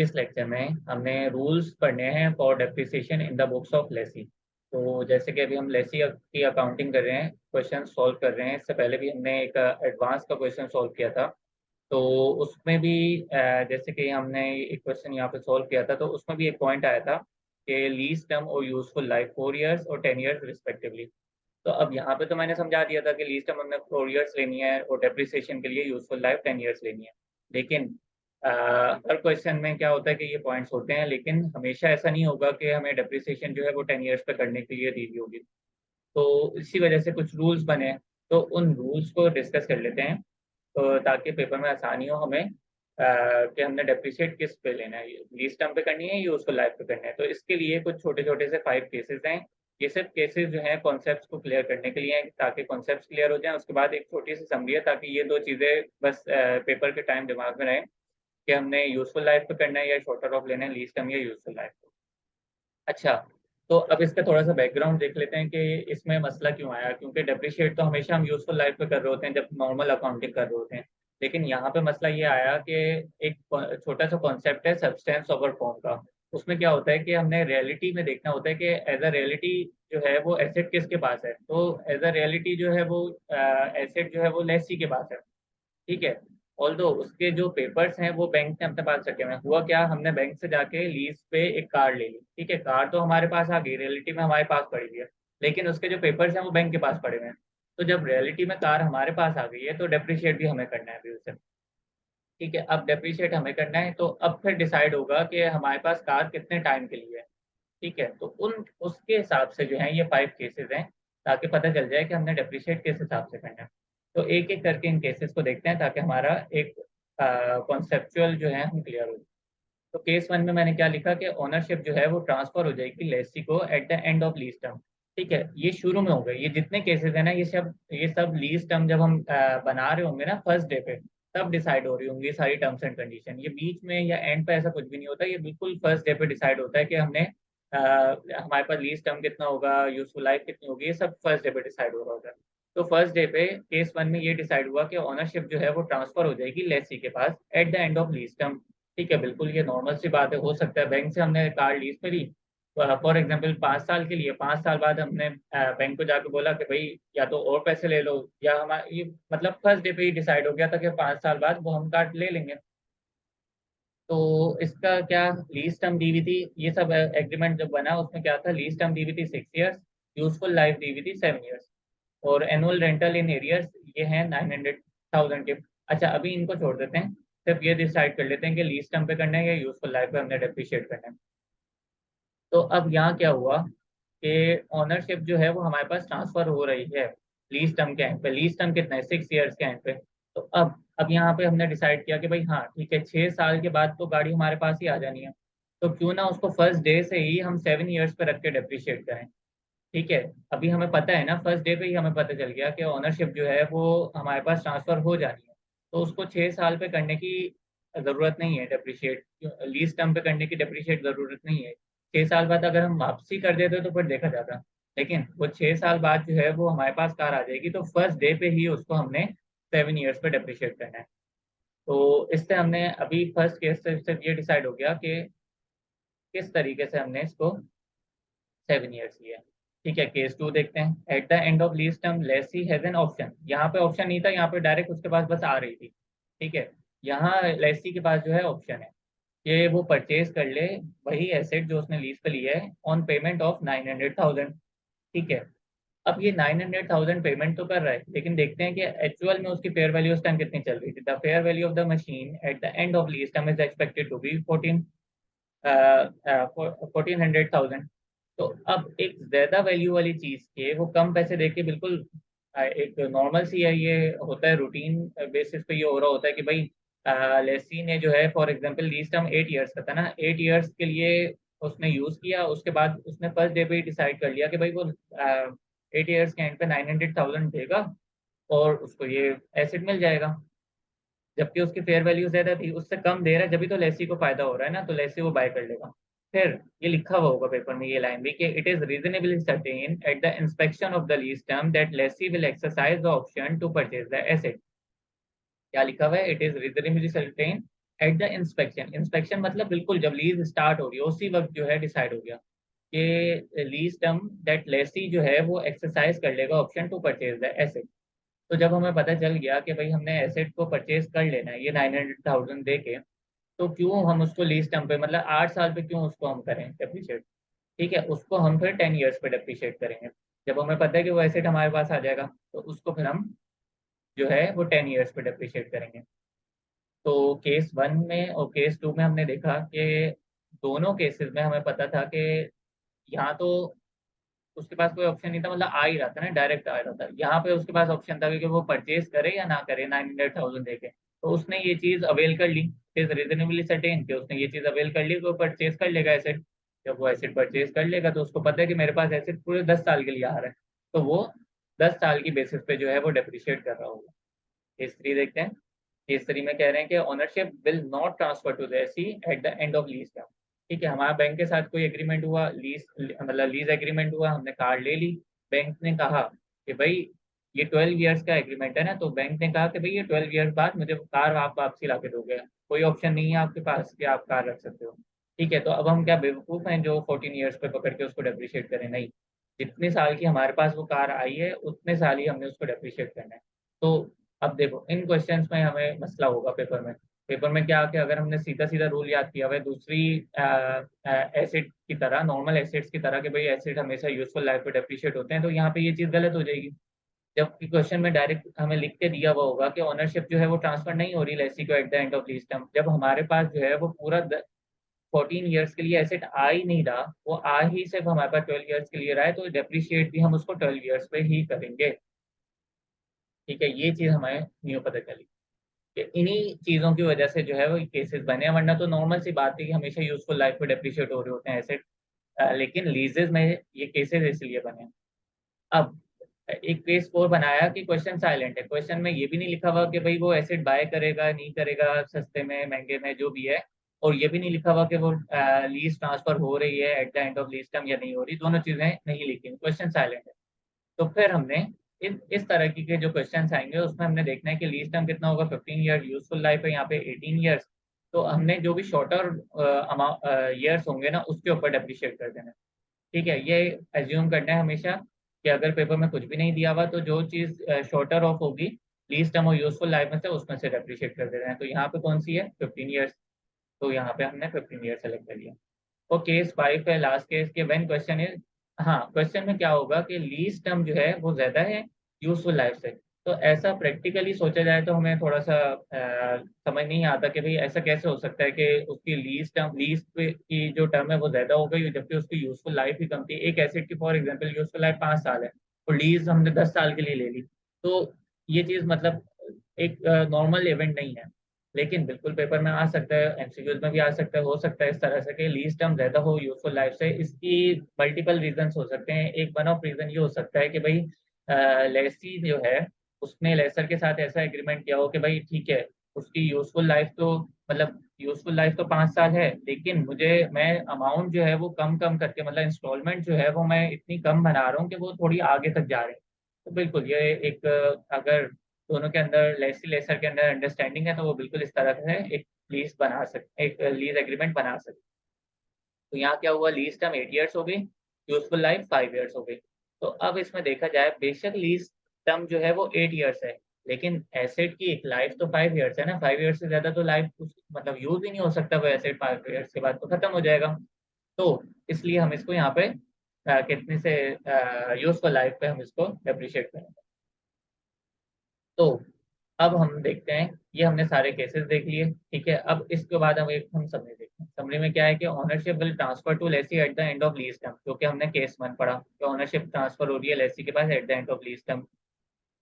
इस लेक्चर में हमने रूल्स पढ़ने हैं for depreciation in the books of Lesi. तो जैसे कि अभी हम लेसी की अकाउंटिंग कर रहे हैं, क्वेश्चन सॉल्व कर रहे हैं। इससे पहले भी हमने एक एडवांस का क्वेश्चन सॉल्व किया था। तो उसमें भी जैसे कि हमने एक क्वेश्चन यहाँ पे सॉल्व किया था, तो उसमें भी एक पॉइंट आया था कि लीज टर्म और यूजफुल लाइफ 4 इयर्स और 10 इयर्स रिस्पेक्टिवली। तो अब यहाँ पे तो मैंने समझा दिया था कि लीज टर्म हमने 4 इयर्स लेनी है और डेप्रिसिएशन के लिए यूजफुल लाइफ 10 इयर्स लेनी है। लेकिन हर क्वेश्चन में क्या होता है कि ये पॉइंट्स होते हैं, लेकिन हमेशा ऐसा नहीं होगा कि हमें डेप्रिसिएशन जो है वो 10 इयर्स पे करने के लिए दी हुई होगी। तो इसी वजह से कुछ रूल्स बने, तो उन रूल्स को डिस्कस कर लेते हैं, तो ताकि पेपर में आसानी हो हमें कि हमने डेप्रिशिएट किस पे लेना है, लीज टर्म पे करनी है या यूजफुल लाइफ पे करना है। तो इसके लिए कुछ छोटे छोटे से 5 केसेस हैं। ये सब केसेस जो हैं कॉन्सेप्ट्स को क्लियर करने के लिए हैं, ताकि कॉन्सेप्ट्स क्लियर हो जाएं। उसके बाद एक छोटी सी समरी है, ताकि ये दो चीज़ें बस पेपर के टाइम दिमाग में रहें कि हमने यूजफुल लाइफ पे करना है या शॉर्टर ऑफ लेना है, लीज टर्म या यूजफुल लाइफ पे। अच्छा, तो अब इसका थोड़ा सा बैकग्राउंड देख लेते हैं कि इसमें मसला क्यों आया। क्योंकि डेप्रिशिएट तो हमेशा हम यूजफुल लाइफ पे कर रहे होते हैं जब नॉर्मल अकाउंटिंग कर रहे होते हैं। लेकिन यहाँ पे मसला ये आया कि एक छोटा सा कॉन्सेप्ट है सब्सटेंस ओवर फॉर्म का। उसमें क्या होता है कि हमने रियलिटी में देखना होता है कि एज अ रियलिटी जो है वो एसेट किसके पास है। तो एज अ रियलिटी जो है वो एसेट जो है वो लेसी के पास है। ठीक है। ऑल्दो उसके जो पेपर्स हैं वो बैंक ने अपने पास रखे हुए हैं। हुआ क्या, हमने बैंक से जाके लीज पे एक कार ले ली। ठीक है, कार तो हमारे पास आ गई, रियलिटी में हमारे पास पड़ी हुई है। लेकिन उसके जो पेपर्स हैं वो बैंक के पास पड़े हुए हैं। तो जब रियलिटी में कार हमारे पास आ गई है तो डेप्रिशिएट भी हमें करना है अभी उसे। ठीक है, अब डेप्रिशिएट हमें करना है, तो अब फिर डिसाइड होगा कि हमारे पास कार कितने टाइम के लिए है। ठीक है, तो उन उसके हिसाब से जो है ये 5 केसेस हैं, ताकि पता चल जाए कि हमने डेप्रिशिएट किस हिसाब से करना है। तो एक एक करके इन केसेस को देखते हैं, ताकि हमारा एक कॉन्सेप्चुअल जो है हम क्लियर हो जाए। तो केस 1 में मैंने क्या लिखा कि ओनरशिप जो है वो ट्रांसफर हो जाएगी लेसी को eight the end of lease term. ठीक है, ये शुरू में हो गए, ये जितने केसेस है ना, ये सब लीज टर्म जब हम बना रहे होंगे ना फर्स्ट डे पे, तब डिसाइड हो रही होंगी सारी टर्म्स एंड कंडीशन। ये बीच में या एंड पे ऐसा कुछ भी नहीं होता, ये बिल्कुल फर्स्ट डे पे डिसाइड होता है कि हमने हमारे पास लीज टर्म कितना होगा, यूजफुल लाइफ कितनी होगी, ये सब फर्स्ट डे पे डिसाइड हो रहा होता है। तो फर्स्ट डे पे केस 1 में ये डिसाइड हुआ कि ओनरशिप जो है वो ट्रांसफर हो जाएगी लेसी के पास at the end of lease term. ठीक है, बिल्कुल ये नॉर्मल सी बात है। हो सकता है बैंक से हमने कार लीज पे ली, फॉर एग्जाम्पल 5 साल के लिए, 5 साल बाद हमने बैंक को जाके बोला कि भाई या तो और पैसे ले लो, या हमारा ये मतलब फर्स्ट डे पे ही डिसाइड हो गया था कि 5 साल बाद वो हम कार ले लेंगे। तो इसका क्या, लीज टर्म दी हुई थी, ये सब एग्रीमेंट जब बना उसमें क्या था, लीज टर्म दी हुई थी 6 इयर्स, यूजफुल लाइफ दी हुई थी 7 इयर्स, और एनुअल रेंटल इन एरियर्स ये है 900,000 के। अच्छा, अभी इनको छोड़ देते हैं, सिर्फ ये डिसाइड कर लेते हैं कि लीज टर्म पे करना है या यूजफुल लाइफ पे हमने डेप्रिशिएट करना है। तो अब यहाँ क्या हुआ कि ओनरशिप जो है वो हमारे पास ट्रांसफर हो रही है लीज टर्म के एंड पे। लीज टर्म कितना है, 6 इयर्स के एंड पे। तो अब यहाँ पे हमने डिसाइड किया कि भाई हाँ ठीक है, 6 साल के बाद तो गाड़ी हमारे पास ही आ जानी है, तो क्यों ना उसको फर्स्ट डे से ही हम 7 इयर्स पे रख के डेप्रिशिएट करें। ठीक है, अभी हमें पता है ना, फर्स्ट डे पे ही हमें पता चल गया कि ओनरशिप जो है वो हमारे पास ट्रांसफर हो जानी है। तो उसको 6 साल पे करने की जरूरत नहीं है डेप्रिशिएट, लीज टर्म पे करने की डेप्रिशिएट जरूरत नहीं है। 6 साल बाद अगर हम वापसी कर देते तो फिर देखा जाता। लेकिन वो 6 साल बाद जो है वो हमारे पास कार आ जाएगी, तो फर्स्ट डे पे ही उसको हमने 7 इयर्स पे डेप्रिशिएट करना है। तो इससे हमने अभी फर्स्ट केस से सिर्फ ये डिसाइड हो गया कि किस तरीके से हमने इसको 7 इयर्स लिया। ठीक है, केस 2 देखते हैं। At the end of lease term lessee has an option. यहाँ पे ऑप्शन नहीं था, यहाँ पे डायरेक्ट उसके पास बस आ रही थी। ठीक है, यहाँ लेसी के पास जो है ऑप्शन है कि वो परचेज कर ले वही एसेट जो उसने लीज पे लिया है ऑन पेमेंट ऑफ 900,000। ठीक है, अब ये 900,000 पेमेंट तो कर रहा है, लेकिन देखते हैं कि एक्चुअल में उसकी फेयर वैल्यू उस टाइम कितनी चल रही थी। The fair value of the machine at the end of lease term is expected to be 1400,000। तो अब एक ज्यादा वैल्यू वाली चीज के वो कम पैसे देके बिल्कुल एक नॉर्मल सी है, ये होता है रूटीन बेसिस पे, ये हो रहा होता है कि भाई लेसी ने जो है for example lease term 8 years का था ना, 8 इयर्स के लिए उसने यूज किया, उसके बाद उसने फर्स्ट डे पे ही डिसाइड कर लिया कि भाई वो 8 इयर्स के एंड पे 900,000 देगा और उसको ये एसेट मिल जाएगा। जबकि उसकी फेयर वैल्यू ज्यादा थी, उससे कम दे रहा है, जब भी तो लेसी को फायदा हो रहा है ना, तो लेसी वो बाय कर लेगा। फिर ये लिखा हुआ होगा पेपर में ये लाइन भी कि it is reasonably certain at the inspection of the lease term that lessee will exercise the option to purchase the asset. क्या लिखा हुआ है, it is reasonably certain at the inspection, inspection मतलब बिल्कुल जब लीज स्टार्ट हो रही है उसी वक्त जो है डिसाइड हो गया कि लीज टर्म दैट लेसी जो है वो एक्सरसाइज कर लेगा option to purchase the asset. तो जब हमें पता चल गया कि भाई हमने एसेट को परचेज कर लेना है ये 900,000 दे के, तो क्यों हम उसको लीज टर्म पे मतलब 8 साल पे क्यों उसको हम करें डेप्रिशिएट। ठीक है, उसको हम फिर 10 ईयर्स पे डेप्रिशिएट करेंगे। जब हमें पता है कि वो एसेट हमारे पास आ जाएगा तो उसको फिर हम जो है वो 10 ईयर्स पे डेप्रिशिएट करेंगे। तो केस 1 में और केस 2 में हमने देखा कि दोनों केसेस में हमें पता था कि यहाँ तो उसके पास कोई ऑप्शन नहीं था, मतलब आ ही रहा था ना, डायरेक्ट आ रहा था। यहाँ पे उसके पास ऑप्शन था कि वो परचेज करे या ना करे 900,000 देके, तो उसने ये चीज अवेल कर ली। इज रीजनेबली सर्टेन कि उसने ये चीज अवेल कर ली, वो परचेज कर लेगा एसेट। जब वो एसेट परचेज कर लेगा तो उसको पता है कि मेरे पास एसेट पूरे 10 साल के लिए आ रहा है, तो वो 10 साल की बेसिस पे जो है वो डेप्रिशिएट कर रहा होगा। केस 3 देखते हैं। केस 3 में कह रहे हैं कि ownership will not transfer to the lessee at the end of lease term. ठीक है, हमारा बैंक के साथ कोई एग्रीमेंट हुआ, लीज मतलब लीज एग्रीमेंट हुआ, हमने कार ले ली। बैंक ने कहा कि भाई ये 12 ईयर्स का एग्रीमेंट है ना, तो बैंक ने कहा कि भाई ये 12 ईयर्स बाद मुझे कार आप वापसी ला के दोगे, कोई ऑप्शन नहीं है आपके पास कि आप कार रख सकते हो। ठीक है, तो अब हम क्या बेवकूफ़ हैं जो 14 ईयर्स पे पकड़ के उसको डेप्रिशिएट करें? नहीं, जितने साल की हमारे पास वो कार आई है उतने साल ही हमने उसको डेप्रिशिएट करना है। तो अब देखो इन क्वेश्चंस में हमें मसला होगा पेपर में। पेपर में क्या कि अगर हमने सीधा सीधा रूल याद किया हुआ है दूसरी एसेट की तरह, नॉर्मल एसेट्स की तरह कि भाई एसेट हमेशा यूजफुल लाइफ पे डेप्रिशिएट होते हैं, तो यहाँ पे ये चीज़ गलत हो जाएगी। जबकि क्वेश्चन में डायरेक्ट हमें लिख के दिया हुआ होगा कि ओनरशिप जो है वो ट्रांसफर नहीं हो रही लेसी को eight the end of lease term, जब हमारे पास जो है वो पूरा 14 ईयर्स के लिए एसेट आ ही नहीं रहा, वो आ ही सिर्फ हमारे पास 12 ईयर्स के लिए रहा है, तो डेप्रिशिएट भी हम उसको 12 ईयर्स पे ही करेंगे। ठीक है, ये चीज़ हमें न्यू पता चली कि इन्हीं चीज़ों की वजह से जो है वो केसेस बने हैं, वरना तो नॉर्मल सी बात है कि हमेशा यूजफुल लाइफ पे डेप्रिशिएट हो रहे होते हैं एसेट। लेकिन लीजेस में ये केसेस इसलिए बने हैं। अब एक केस 4 बनाया कि क्वेश्चन साइलेंट है, क्वेश्चन में ये भी नहीं लिखा हुआ कि भाई वो एसेट बाय करेगा नहीं करेगा, सस्ते में महंगे में जो भी है, और ये भी नहीं लिखा हुआ कि वो लीज ट्रांसफर हो रही है eight the end of lease term या नहीं हो रही, दोनों चीजें नहीं लिखी, क्वेश्चन साइलेंट है। तो फिर हमने इस तरह की के जो क्वेश्चन आएंगे उसमें हमने देखना है कि लीज टर्म कितना होगा, 15 ईयर, यूजफुल लाइफ है यहाँ पे 18 ईयर्स। तो हमने जो भी शॉर्टर अमाउंट ईयर्स होंगे ना उसके ऊपर डेप्रिशिएट कर देना है। ठीक है, ये एज्यूम करना है हमेशा कि अगर पेपर में कुछ भी नहीं दिया हुआ तो जो चीज़ शॉर्टर ऑफ होगी लीज टर्म और यूजफुल लाइफ में से उसमें से डेप्रिशिएट कर देना है। तो यहाँ पे कौन सी है, 15 ईयर्स, तो यहाँ पे हमने 15 ईयर सेलेक्ट कर लिया। और केस 5 है लास्ट केस के व्हेन क्वेश्चन इज, हाँ क्वेश्चन में क्या होगा कि लीज टर्म जो है वो ज्यादा है यूजफुल लाइफ से। तो ऐसा प्रैक्टिकली सोचा जाए तो हमें थोड़ा सा समझ नहीं आता कि भाई ऐसा कैसे हो सकता है कि उसकी लीज टर्म, लीज की जो टर्म है वो ज्यादा हो गई जबकि उसकी यूजफुल लाइफ ही कम थी। एक एसेट की फॉर एग्जांपल यूजफुल लाइफ 5 साल है और लीज हमने 10 साल के लिए ले ली, तो ये चीज मतलब एक नॉर्मल इवेंट नहीं है। लेकिन बिल्कुल पेपर में आ सकता है, एमसीक्यूज में भी आ सकता है, हो सकता है इस तरह से कि लीज टर्म ज्यादा हो यूजफुल लाइफ से। इसकी मल्टीपल रीजंस हो सकते हैं। एक वन ऑफ रीजन ये हो सकता है कि भाई लेसी जो है उसने लेसर के साथ ऐसा एग्रीमेंट किया हो कि भाई ठीक है उसकी यूजफुल लाइफ तो मतलब यूजफुल लाइफ तो 5 साल है, लेकिन मुझे मैं अमाउंट जो है वो कम कम करके मतलब इंस्टॉलमेंट जो है वो मैं इतनी कम बना रहा हूँ कि वो थोड़ी आगे तक जा रहे हैं। तो बिल्कुल ये एक अगर दोनों के अंदर लेसी लेसर के अंदर अंडरस्टैंडिंग है तो वो बिल्कुल इस तरह से एक लीज बना सकते, एक लीज एग्रीमेंट बना सकते। तो यहाँ क्या हुआ, लीज टर्म 8 ईयर्स हो गई, यूजफुल लाइफ 5 ईयर्स हो गई। तो अब इसमें देखा जाए बेशक लीज टर्म जो है वो 8 ईयर्स है, लेकिन एसेट की एक लाइफ तो 5 ईयर्स है ना, 5 ईयर्स से ज्यादा तो लाइफ मतलब यूज ही नहीं हो सकता वो एसेट, 5 ईयर्स के बाद तो खत्म हो जाएगा। तो इसलिए हम इसको यहाँ पे कितने से यूजफुल लाइफ पे हम इसको अप्रिशिएट करेंगे। तो अब हम देखते हैं, ये हमने सारे केसेस देख लिए। ठीक है, अब इसके बाद हम समरी देखते हैं। समरी में क्या है कि ownership will transfer to lessee at the end of lease term, क्योंकि हमने केस 1 पढ़ा कि ओनरशिप ट्रांसफर हो रही है लेसी के पास at the end of lease term.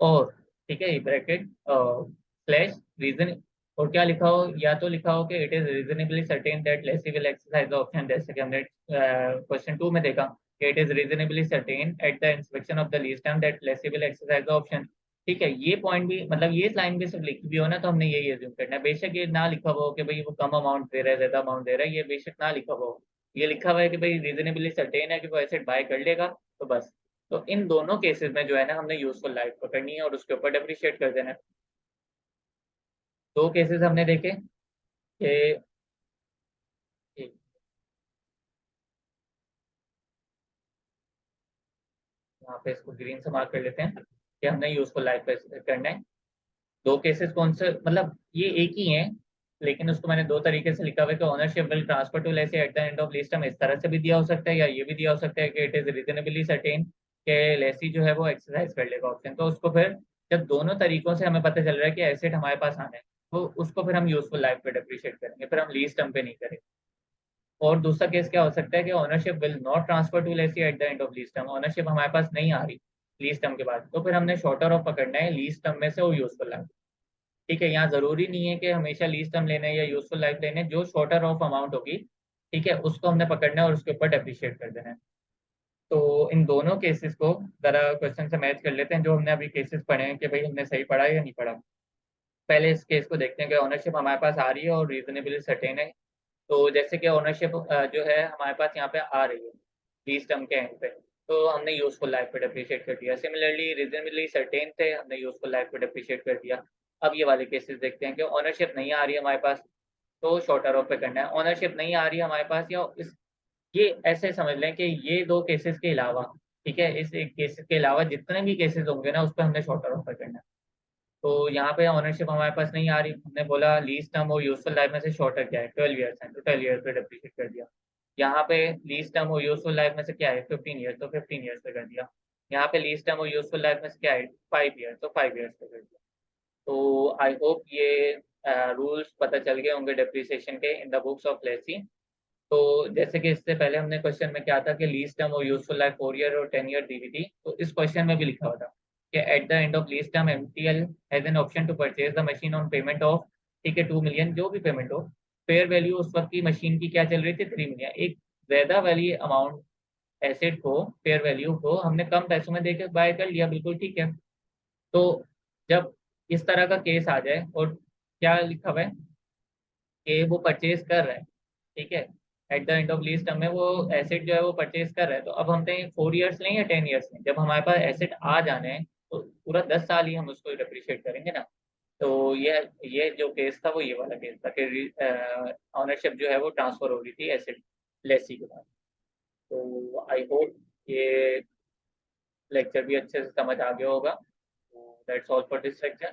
और ठीक है, ब्रैकेट स्लैश रीजन, और क्या लिखा हो, या तो लिखा हो कि it is reasonably certain that lessee will exercise the option, जैसे कि हमने क्वेश्चन 2 में देखा कि it is reasonably certain at the inspection of the lease term that lessee will exercise the option. ठीक है, ये पॉइंट भी मतलब ये लाइन भी सिर्फ लिखी भी हो ना तो हमने यही एज्यूम करना है। बेशक ये ना लिखा हुआ हो कि भाई वो कम अमाउंट दे रहा है ज्यादा अमाउंट दे रहा है, ये बेशक ना लिखा हुआ हो, ये लिखा हुआ है कि भाई रीजनेबली सर्टेन है कि वो एसेट बाय कर लेगा, तो बस। तो इन दोनों केसेस में जो है ना हमने यूजफुल लाइफ पकड़नी है और उसके ऊपर डेप्रिशिएट कर देना है। दो केसेस हमने देखे। कि कि यहाँ पे इसको ग्रीन से मार्क कर लेते हैं कि हमने यूजफुल लाइफ पे करना है। दो केसेस कौन से, मतलब ये एक ही है, लेकिन उसको मैंने दो तरीके से लिखा हुआ है कि ownership will transfer to lessee at the end of lease term. इस तरह से भी दिया हो सकता है या ये भी दिया हो सकता है कि इट इज रीजनेबली सर्टेन कि लेसी जो है वो एक्सरसाइज कर लेगा ऑप्शन। तो उसको फिर जब दोनों तरीकों से हमें पता चल रहा है कि एसेट हमारे पास आना है, तो उसको फिर हम यूजफुल लाइफ पे डिप्रिशिएट करेंगे, फिर हम लीज टर्म पे नहीं करेंगे। और दूसरा केस क्या हो सकता है कि ownership will not transfer to lessee at the end of lease term, ownership हमारे पास नहीं आ रही लीज टर्म के बाद, तो फिर हमने शॉर्टर ऑफ पकड़ना है लीज टर्म में से और यूजफुल लाइफ। ठीक है, यहाँ जरूरी नहीं है कि हमेशा लीज टर्म लेना है या यूजफुल लाइफ लेने, जो शॉर्टर ऑफ अमाउंट होगी ठीक है उसको हमने पकड़ना है और उसके ऊपर डेप्रिशिएट कर देना है। तो इन दोनों केसेस को जरा क्वेश्चन से मैच कर लेते हैं, जो हमने अभी केसेस पढ़े हैं कि भाई हमने सही पढ़ा है या नहीं पढ़ा। पहले इस केस को देखते हैं कि ओनरशिप हमारे पास आ रही है और रीजनेबली सर्टेन है। तो जैसे कि ओनरशिप जो है हमारे पास यहाँ पे आ रही है लीज टर्म के एंड पे, तो हमने यूजफुल लाइफ पे डेप्रिशिएट कर दिया। सिमिलरली रीजनेबली सर्टेन थे, हमने यूजफुल लाइफ पे डेप्रिशिएट कर दिया। अब ये वाले केसेस देखते हैं कि ओनरशिप नहीं आ रही है हमारे पास, तो शॉर्टर ऑफ पे करना है। ओनरशिप नहीं आ रही है हमारे पास, या इस ये ऐसे समझ लें कि ये दो केसेस के अलावा, ठीक है, इस एक केसेस के अलावा जितने भी केसेस होंगे ना उस पर हमने शॉर्टर ऑफ पे करना है। तो यहाँ पे ऑनरशिप हमारे पास नहीं आ रही, हमने बोला लीज टर्म और यूजफुल लाइफ में से शॉर्टर क्या है, 12 ईयर्स है, तो 12 ईयर्स पे डेप्रिशिएट कर दिया। यहाँ पे लीज टर्म और यूजफुल लाइफ में से क्या है 15 ईयर्स, तो 15 ईयर्स पे कर दिया। यहाँ पे लीज टर्म और यूजफुल लाइफ में से क्या है 5 ईयर्स, तो 5 ईयर्स पे कर दिया। तो आई होप ये रूल्स पता चल गए होंगे डेप्रिसिएशन के in the books of Lesi. तो जैसे कि इससे पहले हमने क्वेश्चन में क्या था कि लीज टर्म और यूजफुल लाइफ 4 ईयर और 10 ईयर दी हुई थी, तो इस क्वेश्चन में भी लिखा हुआ था कि at the end of lease term MTL has an option to purchase the machine on payment of, ठीक है, 2 मिलियन, जो भी पेमेंट हो। फेयर वैल्यू उस वक्त की मशीन की क्या चल रही थी 3 मिलियन, एक ज्यादा वाली अमाउंट एसेट को, फेयर वैल्यू को हमने कम पैसों में देकर बाय कर लिया, बिल्कुल ठीक है। तो जब इस तरह का केस आ जाए और क्या लिखा हुआ है कि वो परचेज कर रहा है, ठीक है, eight the end of lease term में वो एसेट जो है वो परचेज कर रहा है, तो अब हम कहें 4 ईयर्स लें या 10 ईयर्स लें। जब हमारे पास एसेट आ जाने हैं तो पूरा 10 साल ही हम उसको डिप्रिशिएट करेंगे ना। तो ये जो केस था वो ये वाला केस था कि ऑनरशिप जो है वो ट्रांसफर हो रही थी एसेट लेसी के पास। तो आई होप ये लेक्चर भी अच्छे से समझ आ गया होगा। That's all for this lecture.